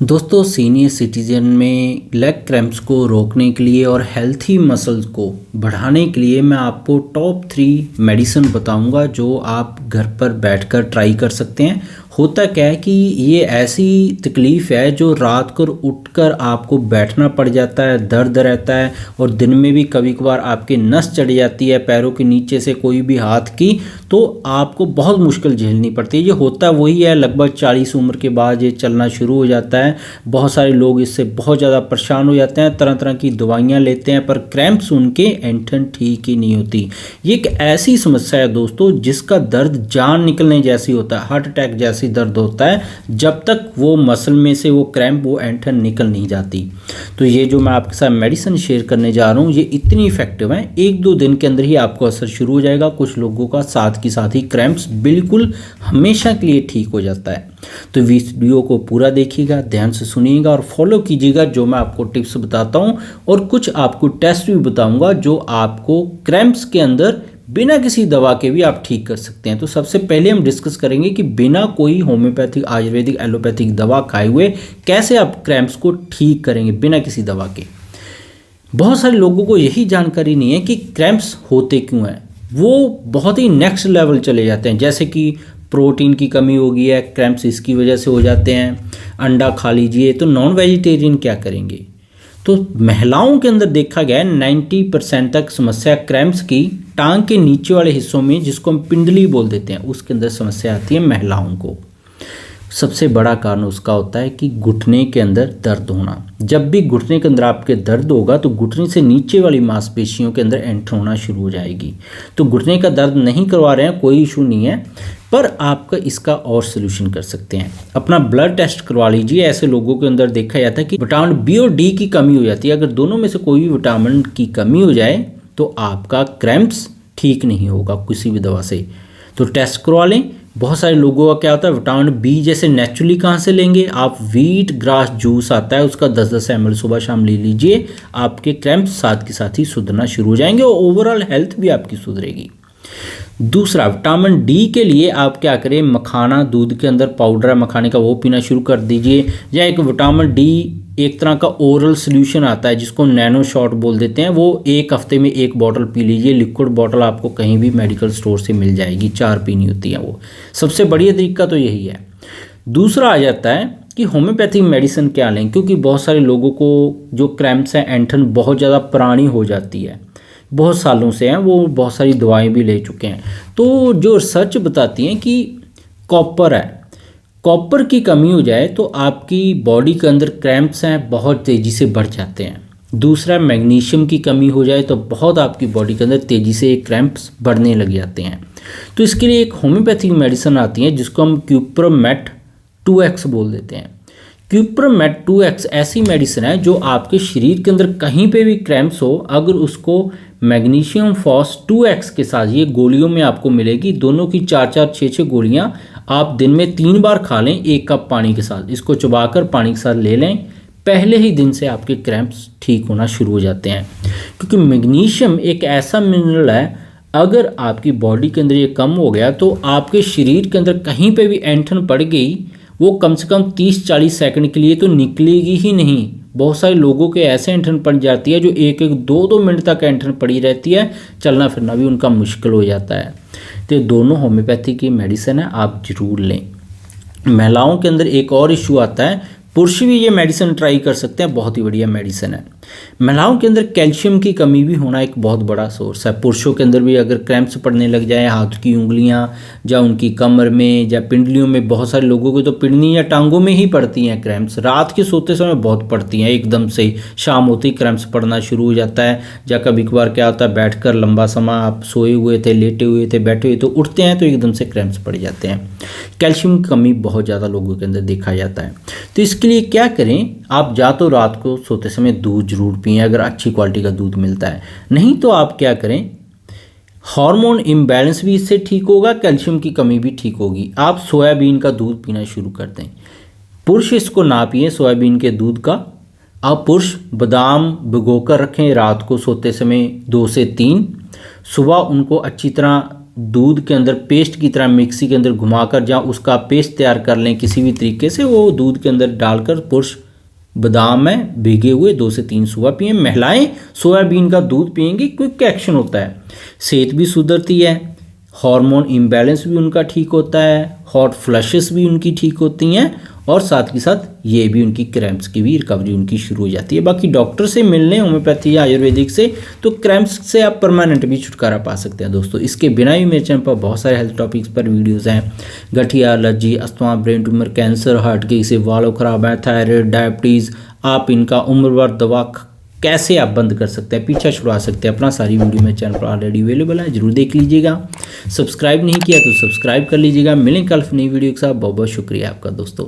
दोस्तों senior citizen में leg cramps को रोकने के लिए और हेल्थी मसल्स को बढ़ाने के लिए मैं आपको टॉप 3 मेडिसिन बताऊंगा जो आप घर पर बैठकर ट्राई कर सकते हैं। होता क्या है कि ये ऐसी तकलीफ़ है जो रात को उठकर आपको बैठना पड़ जाता है, दर्द रहता है और दिन में भी कभी कभार आपके नस चढ़ जाती है पैरों के नीचे से कोई भी हाथ की, तो आपको बहुत मुश्किल झेलनी पड़ती है। ये होता वही है, लगभग 40 उम्र के बाद ये चलना शुरू हो जाता है। बहुत सारे लोग इससे बहुत ज़्यादा परेशान हो जाते हैं, तरह तरह की दवाइयाँ लेते हैं पर क्रैम्प्स उनके एंठन ठीक ही नहीं होती। ये एक ऐसी समस्या है दोस्तों जिसका दर्द जान निकलने जैसी होता है, हार्ट अटैक जैसी दर्द होता है जब तक वो मसल में से वो क्रैम्प वो एंठन निकल नहीं जाती। तो ये जो मैं आपके साथ मेडिसिन शेयर करने जा रहा हूँ ये इतनी इफेक्टिव है, 1-2 दिन के अंदर ही आपको असर शुरू हो जाएगा। कुछ लोगों का साथ ही क्रैम्प्स बिल्कुल हमेशा के लिए ठीक हो जाता है। तो वीडियो को पूरा देखिएगा, ध्यान से सुनिएगा और फॉलो कीजिएगा जो मैं आपको टिप्स बताता हूँ, और कुछ आपको टेस्ट भी बताऊंगा जो आपको क्रैम्प्स के अंदर बिना किसी दवा के भी आप ठीक कर सकते हैं। तो सबसे पहले हम डिस्कस करेंगे कि बिना कोई होम्योपैथिक, आयुर्वेदिक, एलोपैथिक दवा खाए हुए कैसे आप क्रैम्प्स को ठीक करेंगे बिना किसी दवा के। बहुत सारे लोगों को यही जानकारी नहीं है कि क्रैम्प्स होते क्यों हैं। वो बहुत ही नेक्स्ट लेवल चले जाते हैं, जैसे कि प्रोटीन की कमी हो गई है, क्रैम्प्स इसकी वजह से हो जाते हैं, अंडा खा लीजिए। तो नॉन वेजिटेरियन क्या करेंगे? तो महिलाओं के अंदर देखा गया है 90% तक समस्या क्रैम्प्स की टांग के नीचे वाले हिस्सों में, जिसको हम पिंडली बोल देते हैं, उसके अंदर समस्या आती है महिलाओं को। सबसे बड़ा कारण उसका होता है कि घुटने के अंदर दर्द होना। जब भी घुटने के अंदर आपके दर्द होगा तो घुटने से नीचे वाली मांसपेशियों के अंदर एंटर होना शुरू हो जाएगी। तो घुटने का दर्द नहीं करवा रहे हैं, कोई इशू नहीं है, पर आपका इसका और सोल्यूशन कर सकते हैं। अपना ब्लड टेस्ट करवा लीजिए। ऐसे लोगों के अंदर देखा जाता है कि विटामिन बी और डी की कमी हो जाती है। अगर दोनों में से कोई भी विटामिन की कमी हो जाए तो आपका क्रैम्प्स ठीक नहीं होगा किसी भी दवा से। तो टेस्ट करवा लें। बहुत सारे लोगों का क्या होता है, विटामिन बी जैसे नेचुरली कहाँ से लेंगे? आप व्हीट ग्रास जूस आता है उसका 10-10 ml सुबह शाम ले लीजिए। आपके क्रैम्प्स साथ के साथ ही सुधरना शुरू हो जाएंगे और ओवरऑल हेल्थ भी आपकी सुधरेगी। दूसरा, विटामिन डी के लिए आप क्या करें, मखाना, दूध के अंदर पाउडर है मखाने का, वो पीना शुरू कर दीजिए। या एक विटामिन डी एक तरह का ओरल सोल्यूशन आता है जिसको नैनो शॉट बोल देते हैं, वो 1 हफ्ते में 1 बॉटल पी लीजिए। लिक्विड बॉटल आपको कहीं भी मेडिकल स्टोर से मिल जाएगी, 4 पीनी होती है वो। सबसे बढ़िया तरीका तो यही है। दूसरा आ जाता है कि होम्योपैथिक मेडिसिन क्या लें, क्योंकि बहुत सारे लोगों को जो क्रैम्प्स हैं, एंठन बहुत ज़्यादा पुरानी हो जाती है, बहुत सालों से हैं, वो बहुत सारी दवाएं भी ले चुके हैं। तो जो रिसर्च बताती हैं कि कॉपर है, कॉपर की कमी हो जाए तो आपकी बॉडी के अंदर क्रैम्प्स हैं बहुत तेज़ी से बढ़ जाते हैं। दूसरा, मैग्नीशियम की कमी हो जाए तो बहुत आपकी बॉडी के अंदर तेज़ी से क्रैम्प्स बढ़ने लग जाते हैं। तो इसके लिए एक होम्योपैथिक मेडिसिन आती है जिसको हम क्यूप्रमेट 2x बोल देते हैं। क्यूप्रमेट 2x ऐसी मेडिसिन है जो आपके शरीर के अंदर कहीं पे भी क्रैम्प्स हो, अगर उसको मैग्नीशियम फॉस 2x के साथ, ये गोलियों में आपको मिलेगी, दोनों की 4-4, 6-6 गोलियां आप दिन में 3 बार खा लें 1 कप पानी के साथ। इसको चबाकर पानी के साथ ले लें, पहले ही दिन से आपके क्रैम्प्स ठीक होना शुरू हो जाते हैं। क्योंकि मैग्नीशियम एक ऐसा मिनरल है, अगर आपकी बॉडी के अंदर ये कम हो गया तो आपके शरीर के अंदर कहीं पे भी ऐंठन पड़ गई, वो कम से कम 30-40 सेकंड के लिए तो निकलेगी ही नहीं। बहुत सारे लोगों के ऐसे ऐंठन पड़ जाती है जो 1-2 मिनट तक ऐंठन पड़ी रहती है, चलना फिरना भी उनका मुश्किल हो जाता है। तो दोनों होम्योपैथी की मेडिसिन है, आप जरूर लें। महिलाओं के अंदर एक और इशू आता है, पुरुष भी ये मेडिसिन ट्राई कर सकते हैं, बहुत ही बढ़िया मेडिसिन है। महिलाओं के अंदर कैल्शियम की कमी भी होना एक बहुत बड़ा सोर्स है। पुरुषों के अंदर भी अगर क्रैम्प्स पड़ने लग जाए, हाथ की उंगलियां या उनकी कमर में या पिंडलियों में, बहुत सारे लोगों को तो पिंडली या टांगों में ही पड़ती हैं क्रैम्प्स। रात के सोते समय बहुत पड़ती हैं, एकदम से शाम होते ही क्रैम्प्स पड़ना शुरू हो जाता है। या कभी कभार क्या होता है, बैठकर लंबा समय आप सोए हुए थे, लेटे हुए थे, बैठे हुए तो उठते हैं तो एकदम से क्रैम्प्स पड़ जाते हैं। कैल्शियम की कमी बहुत ज़्यादा लोगों के अंदर देखा जाता है। तो इसके लिए क्या करें, आप या तो रात को सोते समय दूध जरूर पिएं अगर अच्छी क्वालिटी का दूध मिलता है, नहीं तो आप क्या करें, हार्मोन इम्बैलेंस भी इससे ठीक होगा, कैल्शियम की कमी भी ठीक होगी। आप सोयाबीन का दूध पीना शुरू कर दें। पुरुष इसको ना पिए सोयाबीन के दूध का। आप पुरुष बादाम भिगोकर रखें रात को सोते समय 2 से 3, सुबह उनको अच्छी तरह दूध के अंदर पेस्ट की तरह मिक्सी के अंदर घुमाकर जहाँ उसका पेस्ट तैयार कर लें किसी भी तरीके से, वो दूध के अंदर डालकर पुरुष बादाम में भीगे हुए 2 से 3 सुबह पिएं। महिलाएं सोयाबीन का दूध पिएंगी, क्विक एक्शन होता है, सेहत भी सुधरती है, हार्मोन इम्बैलेंस भी उनका ठीक होता है, हॉट फ्लशेस भी उनकी ठीक होती हैं और साथ के साथ ये भी उनकी क्रैम्प्स की भी रिकवरी उनकी शुरू हो जाती है। बाकी डॉक्टर से मिलने होम्योपैथी या आयुर्वेदिक से तो क्रैम्प्स से आप परमानेंट भी छुटकारा पा सकते हैं दोस्तों। इसके बिना भी मेरे चैनल पर बहुत सारे हेल्थ टॉपिक्स पर वीडियोज़ हैं, गठिया, allergy, asthma, brain tumour, cancer, heart के से वालों खराब है, थायराइड, डायबिटीज़, आप इनका उम्र भर दवा कैसे आप बंद कर सकते हैं, पीछा छुड़वा सकते हैं अपना, सारी वीडियो मेरे चैनल पर ऑलरेडी अवेलेबल है, जरूर देख लीजिएगा। सब्सक्राइब नहीं किया तो सब्सक्राइब कर लीजिएगा। मिलें कल नई वीडियो के साथ। बहुत बहुत शुक्रिया आपका दोस्तों।